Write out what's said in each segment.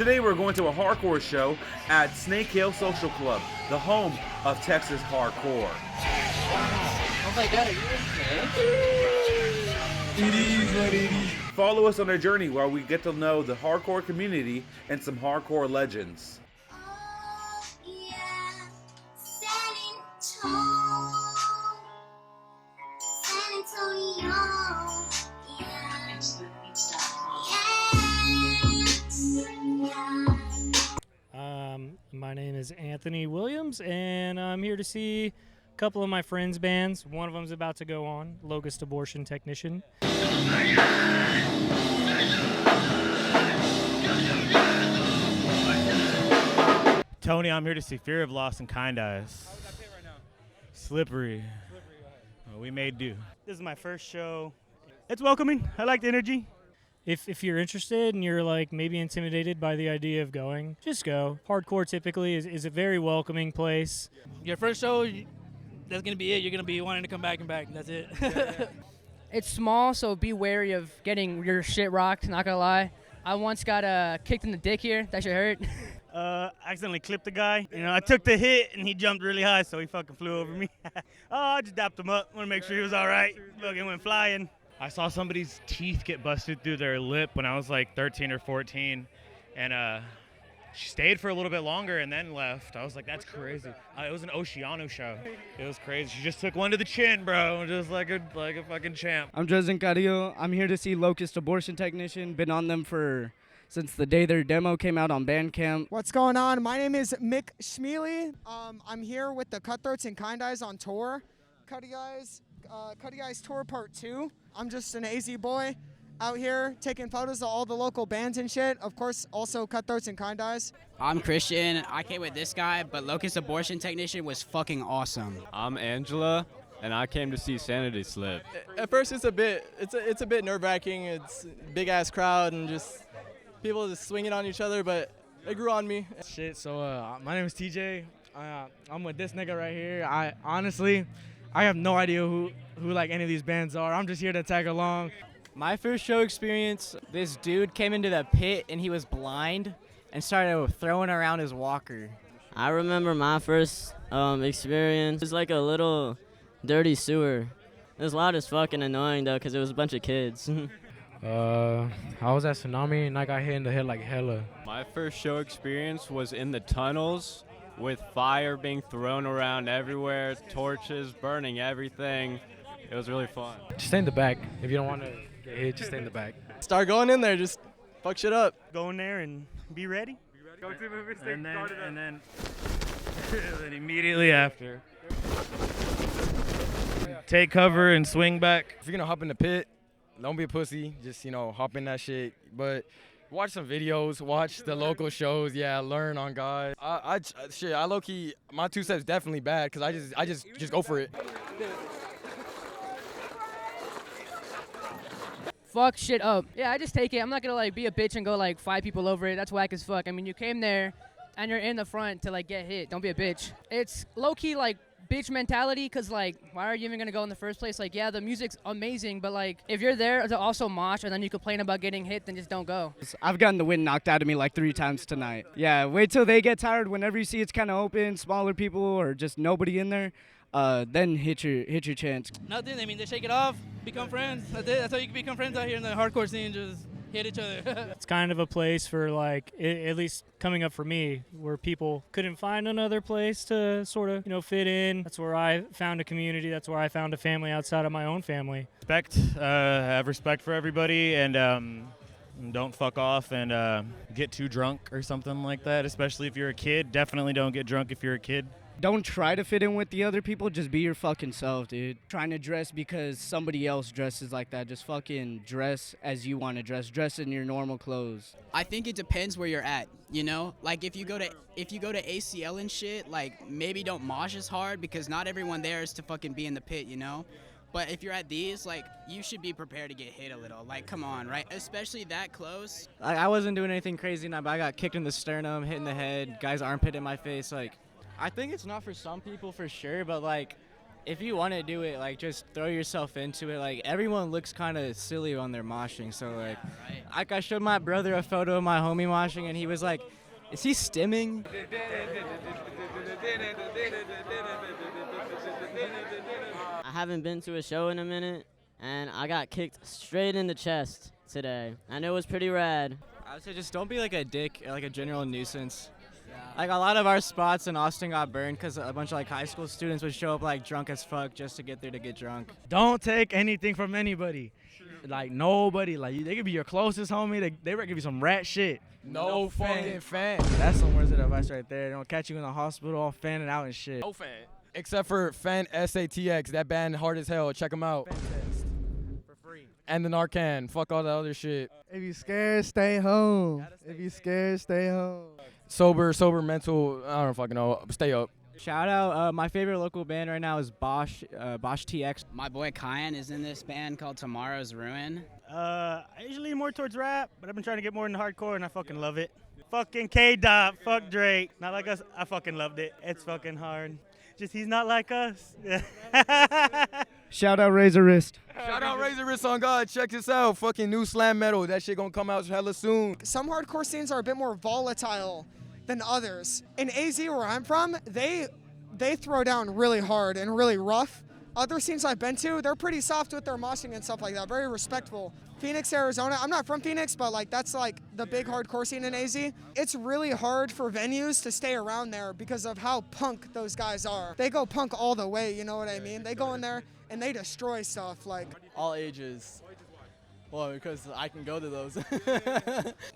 Today we're going to a hardcore show at Snake Hill Social Club, the home of Texas hardcore. Oh my god, are you okay? Follow us on our journey where we get to know the hardcore community and some hardcore legends. Oh, yeah, standing tall, San Antonio, yeah, yes, yeah. My name is Anthony Williams, and I'm here to see a couple of my friends' bands. One of them's about to go on, Locust Abortion Technician. Tony, I'm here to see Fear of Loss and Kindeyes. Slippery. Well, we may do. This is my first show. It's welcoming. I like the energy. If you're interested and you're like maybe intimidated by the idea of going, just go. Hardcore typically is a very welcoming place. Your first show, that's going to be it. You're going to be wanting to come back and back. That's it. It's small, so be wary of getting your shit rocked, not gonna lie. I once got kicked in the dick here. That shit hurt. Accidentally clipped the guy. You know, I took the hit and he jumped really high, so he fucking flew over me. I just dapped him up. Want to make sure he was all right. Look, he went flying. I saw somebody's teeth get busted through their lip when I was like 13 or 14, and she stayed for a little bit longer and then left. I was like, that's crazy. It was an Oceano show. It was crazy. She just took one to the chin, bro, just like a fucking champ. I'm Dresden Carrillo. I'm here to see Locust Abortion Technician. Been on them since the day their demo came out on Bandcamp. What's going on? My name is Mick Schmeely. I'm here with the Cutthroats and Kindeyes on tour. Kindeyes Tour Part 2. I'm just an AZ boy out here taking photos of all the local bands and shit. Of course, also Cutthroats and Kindeyes. I'm Christian. I came with this guy, but Locust Abortion Technician was fucking awesome. I'm Angela, and I came to see Sanity Slip. At first, it's a bit nerve-wracking. It's a big-ass crowd and just people just swinging on each other, but it grew on me. Shit, so my name is TJ. I'm with this nigga right here. I have no idea who like any of these bands are. I'm just here to tag along. My first show experience, this dude came into the pit and he was blind and started throwing around his walker. I remember my first experience. It was like a little dirty sewer. It was loud as fucking annoying though because it was a bunch of kids. I was at Tsunami and I got hit in the head like hella. My first show experience was in the tunnels with fire being thrown around everywhere, torches burning everything. It was really fun. Just stay in the back. If you don't want to get hit, just stay in the back. Start going in there, just fuck shit up. Go in there and be ready. Go to the mistake, and then then immediately after, take cover and swing back. If you're gonna hop in the pit, don't be a pussy. Just hop in that shit. But watch some videos, watch the local shows. Yeah, learn on guys. I low key, my 2 steps definitely bad because I just go for it. Fuck shit up. Yeah, I just take it. I'm not gonna be a bitch and go 5 people over it. That's whack as fuck. I mean, you came there and you're in the front to get hit. Don't be a bitch. It's low key bitch mentality because why are you even gonna go in the first place? Yeah, the music's amazing, but if you're there to also mosh and then you complain about getting hit, then just don't go. I've gotten the wind knocked out of me 3 times tonight. Yeah, wait till they get tired. Whenever you see it's kind of open, smaller people or just nobody in there, then hit your chance. Nothing. I mean, they shake it off, become friends. That's it. That's how you can become friends out here in the hardcore scene. Just hit each other. It's kind of a place for at least coming up for me, where people couldn't find another place to sort of fit in. That's where I found a community. That's where I found a family outside of my own family. Have respect for everybody, and don't fuck off and get too drunk or something like that. Especially if you're a kid. Definitely don't get drunk if you're a kid. Don't try to fit in with the other people. Just be your fucking self, dude. Trying to dress because somebody else dresses like that. Just fucking dress as you want to dress. Dress in your normal clothes. I think it depends where you're at, if you go to ACL and shit, maybe don't mosh as hard because not everyone there is to fucking be in the pit, But if you're at these, you should be prepared to get hit a little. Come on, right? Especially that close. I wasn't doing anything crazy, but I got kicked in the sternum, hit in the head, guy's armpit in my face. I think it's not for some people for sure, but if you want to do it, like, just throw yourself into it. Like, everyone looks kind of silly when they're moshing. So, like I showed my brother a photo of my homie moshing, and he was like, is he stimming? I haven't been to a show in a minute, and I got kicked straight in the chest today, and it was pretty rad. I would say just don't be like a dick or like a general nuisance. Like, a lot of our spots in Austin got burned because a bunch of like high school students would show up like drunk as fuck just to get there to get drunk. Don't take anything from anybody. Like, nobody. Like, they could be your closest homie. They give you some rat shit. No fucking fan. That's some words of advice right there. Don't catch you in the hospital all fanning out and shit. No fan. Except for Fan SATX. That band hard as hell. Check them out. For free. And the Narcan. Fuck all the other shit. If you scared, stay home. If you scared, stay home. Sober, mental. I don't fucking know. Stay up. Shout out, my favorite local band right now is Bosch TX. My boy Kyan is in this band called Tomorrow's Ruin. I usually lean more towards rap, but I've been trying to get more into hardcore, and I fucking love it. Fucking K-Dot, fuck Drake. Not like us, I fucking loved it. It's fucking hard. Just he's not like us. Shout out Razor Wrist. Shout out Razor Wrist on God. Check this out. Fucking new slam metal. That shit gonna come out hella soon. Some hardcore scenes are a bit more volatile than others. In AZ, where I'm from, they throw down really hard and really rough. Other scenes I've been to, they're pretty soft with their moshing and stuff like that. Very respectful. Phoenix, Arizona. I'm not from Phoenix, but like that's like the big hardcore scene in AZ. It's really hard for venues to stay around there because of how punk those guys are. They go punk all the way, you know what I mean? They go in there and they destroy stuff like. All ages. Well, because I can go to those.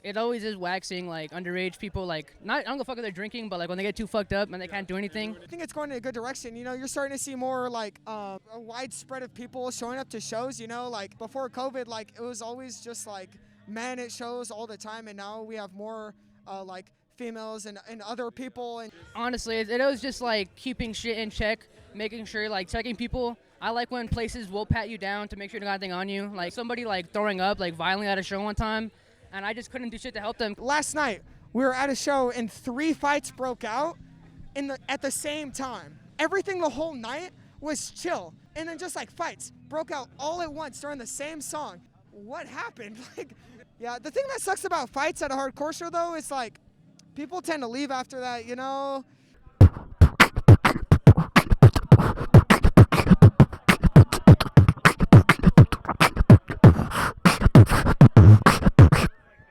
It always is waxing like underage people, like not I don't go fuck if they're drinking, but like when they get too fucked up and they can't do anything. I think it's going in a good direction. You know, you're starting to see more like a wide spread of people showing up to shows. You know, like before COVID, like it was always just like men at shows all the time, and now we have more like females and other people. And honestly, it was just like keeping shit in check, making sure like checking people. I like when places will pat you down to make sure you don't got anything on you. Like somebody like throwing up like violently at a show one time, and I just couldn't do shit to help them. Last night we were at a show and 3 fights broke out at the same time. Everything the whole night was chill, and then just like fights broke out all at once during the same song. What happened? Like, yeah, the thing that sucks about fights at a hardcore show though is like people tend to leave after that, you know.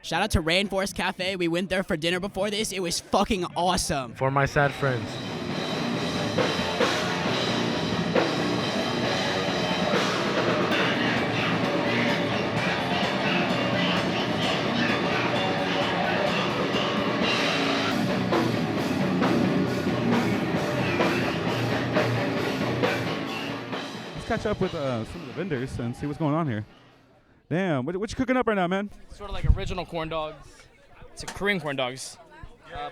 Shout out to Rainforest Cafe. We went there for dinner before this. It was fucking awesome. For my sad friends. Let's catch up with some of the vendors and see what's going on here. Damn, what you cooking up right now, man? Sort of like original corn dogs. It's a Korean corn dogs,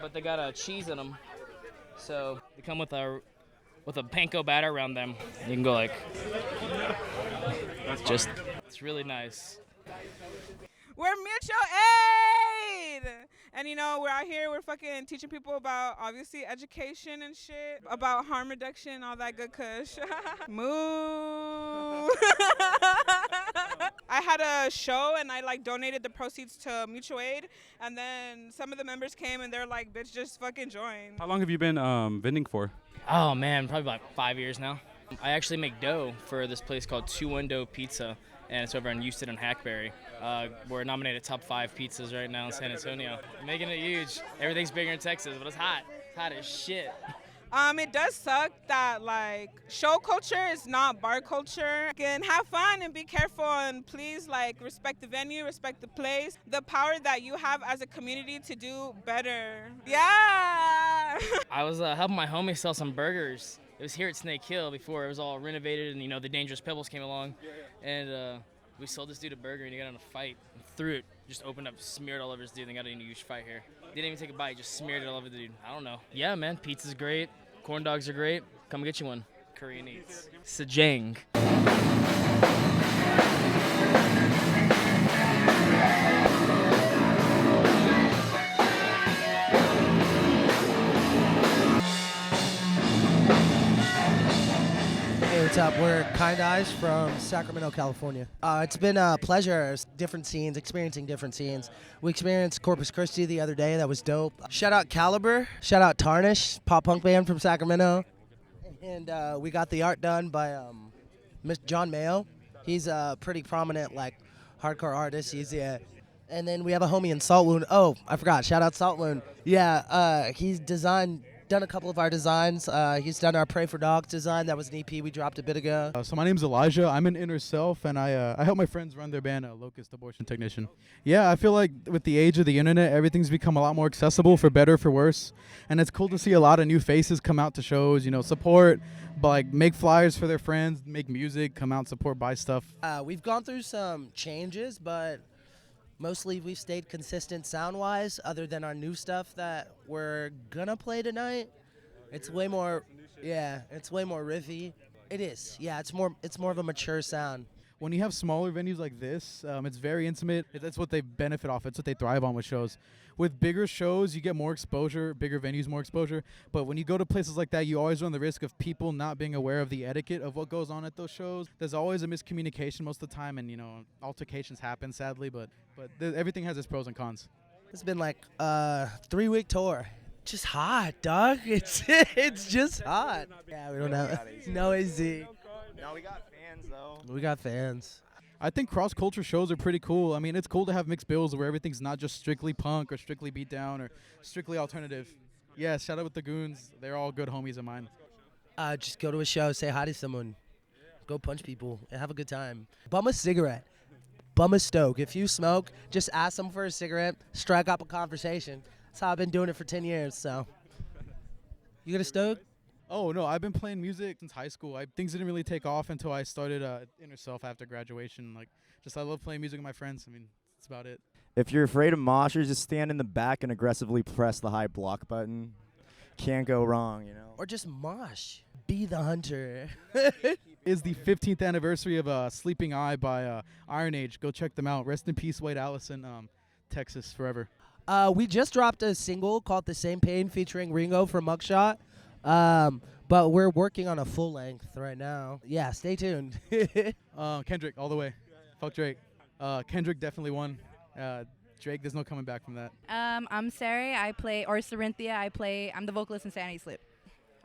but they got cheese in them. So they come with a panko batter around them. You can go like, it's really nice. We're mutual aid! And you know, we're out here, we're fucking teaching people about, obviously, education and shit, about harm reduction, all that good kush. Moo! I had a show and I like donated the proceeds to mutual aid, and then some of the members came and they're like, bitch, just fucking join. How long have you been vending for? Oh man, probably about 5 years now. I actually make dough for this place called 2 Window Pizza, and it's over in Houston and Hackberry. We're nominated top 5 pizzas right now in San Antonio. Making it huge. Everything's bigger in Texas, but it's hot. It's hot as shit. It does suck that like show culture is not bar culture. And have fun and be careful, and please like respect the venue, respect the place, the power that you have as a community to do better. Yeah. I was helping my homie sell some burgers. It was here at Snake Hill before it was all renovated, and you know the Dangerous Pebbles came along, and we sold this dude a burger, and he got in a fight and threw it, just opened up, smeared all over his dude. They got in a huge fight here. Didn't even take a bite, just smeared it all over the dude. I don't know. Yeah, man, pizza's great. Corn dogs are great. Come get you one. Korean eats. Sejang. Hey, What's up? We're kindeyes from Sacramento, California. It's been a pleasure. Different scenes, experiencing different scenes. We experienced Corpus Christi the other day. That was dope. Shout out Caliber. Shout out Tarnish, pop punk band from Sacramento. And we got the art done by Mr. John Mayo. He's a pretty prominent like hardcore artist. And then we have a homie in Salt Wound. Oh, I forgot. Shout out Salt Wound. Yeah, he's done a couple of our designs. He's done our Pray for Dogs design. That was an EP we dropped a bit ago. So my name's Elijah. I'm in Innerself, and I help my friends run their band, Locust Abortion Technician. Yeah, I feel like with the age of the internet, everything's become a lot more accessible, for better, for worse. And it's cool to see a lot of new faces come out to shows, support, but like make flyers for their friends, make music, come out, support, buy stuff. We've gone through some changes, but mostly we've stayed consistent sound-wise, other than our new stuff that we're gonna play tonight. It's way more riffy. It is, yeah. It's more of a mature sound. When you have smaller venues like this, it's very intimate. That's what they benefit off. It's what they thrive on with shows. With bigger shows, you get more exposure, bigger venues, more exposure. But when you go to places like that, you always run the risk of people not being aware of the etiquette of what goes on at those shows. There's always a miscommunication most of the time, and, altercations happen, sadly. But everything has its pros and cons. It's been like a 3-week tour. Just hot, dog. It's just hot. Yeah, we don't have no AZ. No, we got fans, though. We got fans. I think cross-culture shows are pretty cool. I mean, it's cool to have mixed bills where everything's not just strictly punk or strictly beatdown or strictly alternative. Yeah, shout out with the Goons. They're all good homies of mine. Just go to a show, say hi to someone, go punch people, and have a good time. Bum a cigarette. Bum a stoke. If you smoke, just ask them for a cigarette, strike up a conversation. That's how I've been doing it for 10 years, so. You get a stoke? Oh, no, I've been playing music since high school. Things didn't really take off until I started Innerself after graduation. I love playing music with my friends. I mean, that's about it. If you're afraid of moshers, just stand in the back and aggressively press the high block button. Can't go wrong, Or just mosh. Be the hunter. Is the 15th anniversary of Sleeping Eye by Iron Age. Go check them out. Rest in peace, Wade Allison, Texas forever. We just dropped a single called The Same Pain featuring Ringo from Mugshot. But we're working on a full length right now. Yeah, stay tuned. Kendrick, all the way. Fuck Drake. Kendrick definitely won. Drake, there's no coming back from that. I'm Sari. Cerinthia. I'm the vocalist in Sanity Slip.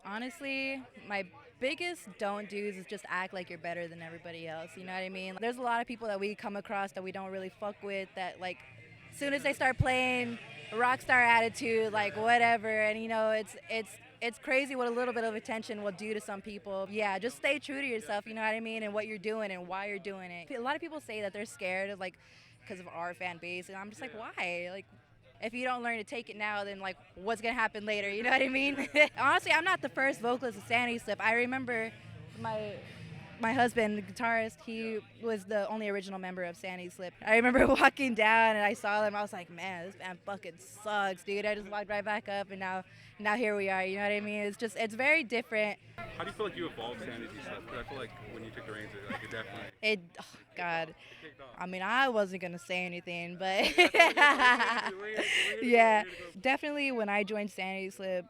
Honestly, my biggest don't do's is just act like you're better than everybody else. You know what I mean? There's a lot of people that we come across that we don't really fuck with that, as soon as they start playing rock star attitude, whatever, and it's crazy what a little bit of attention will do to some people. Yeah, just stay true to yourself, you know what I mean, and what you're doing and why you're doing it. A lot of people say that they're scared of because of our fan base, and I'm just why? If you don't learn to take it now, then what's gonna happen later, you know what I mean? Honestly, I'm not the first vocalist of Sanity Slip. I remember my husband, the guitarist, he was the only original member of Sanity Slip. I remember walking down and I saw them. I was like, man, this band fucking sucks, dude. I just walked right back up, and now here we are. You know what I mean? It's very different. How do you feel like you evolved Sanity Slip? Because I feel like when you took the reins, it definitely. Oh God. I mean, I wasn't gonna say anything, but yeah, definitely when I joined Sanity Slip,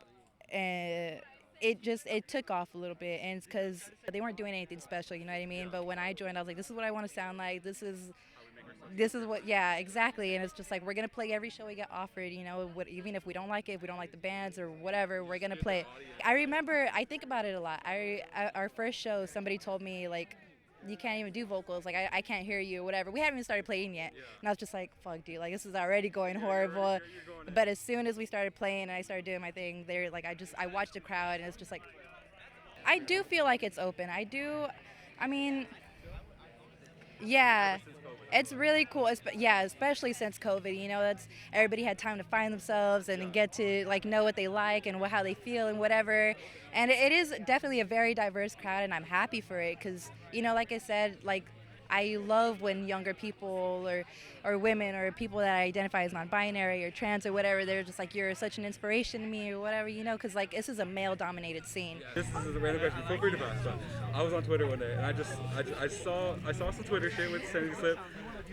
it took off a little bit, and it's because they weren't doing anything special, you know what I mean? But when I joined, I was like, this is what I want to sound like. This is what, yeah, exactly. And it's just we're gonna play every show we get offered, even if we don't like it, if we don't like the bands or whatever, we're gonna play. I think about it a lot. Our first show, somebody told me you can't even do vocals, I can't hear you or whatever. We haven't even started playing yet, and I was just like, fuck, dude, this is already going horrible. But as soon as we started playing and I started doing my thing, they're I watched the crowd, and it's just I do feel like it's open. Yeah, it's really cool. Especially since COVID. That's everybody had time to find themselves and get to know what they like and how they feel and whatever. And it is definitely a very diverse crowd, and I'm happy for it because like I said, I love when younger people or women or people that identify as non-binary or trans or whatever, they're just you're such an inspiration to me or whatever, because this is a male-dominated scene. This is a random question. Feel free to bounce. I was on Twitter one day, and I saw some Twitter shit with Sanity Slip.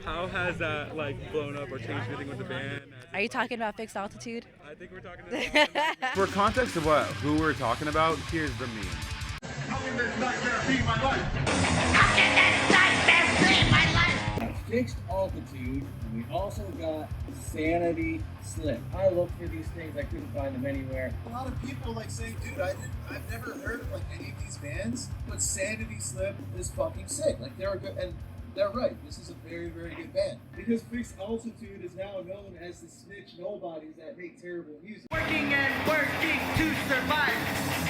How has that blown up or changed anything with the band? Are you talking about Fixed Altitude? I think we're talking about. For context of who we're talking about, here's the meme. can this nightmare be my life? Fixed altitude, and we also got Sanity Slip. I looked for these things, I couldn't find them anywhere. A lot of people like saying, dude, I've never heard of like any of these bands, but Sanity Slip is fucking sick. Like they're good, and they're right. This is a very, very good band. Because Fixed Altitude is now known as the snitch nobodies that make terrible music. Working and working to survive.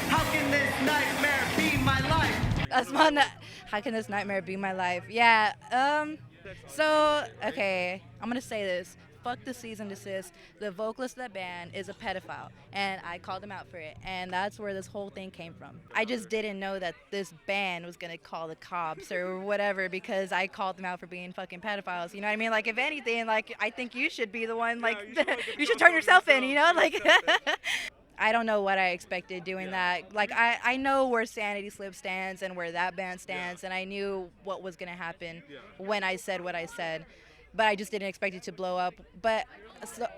How can this nightmare be my life? That's one. How can this nightmare be my life? Yeah. So okay, I'm gonna say this. Fuck the cease and desist. The vocalist of that band is a pedophile, and I called him out for it, and that's where this whole thing came from. I just didn't know that this band was gonna call the cops or whatever because I called them out for being fucking pedophiles. You know what I mean? Like, if anything, like, I think you should be the one, like, you should turn yourself in, you know? Like, I don't know what I expected doing that. Like, I know where Sanity Slip stands and where that band stands, and I knew what was gonna happen when I said what I said. But I just didn't expect it to blow up. But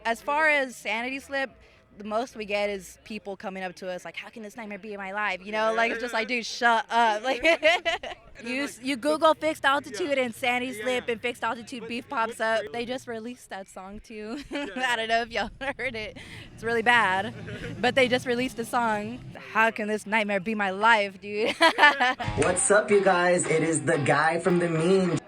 as far as Sanity Slip, the most we get is people coming up to us like, how can this nightmare be in my life? You know, like, it's just like, dude, shut up. Like, you Google Fixed Altitude and Sanity Slip and Fixed Altitude Beef pops up. They just released that song too. I don't know if y'all heard it. It's really bad. But they just released a song. How can this nightmare be my life, dude? What's up, you guys? It is the guy from the meme.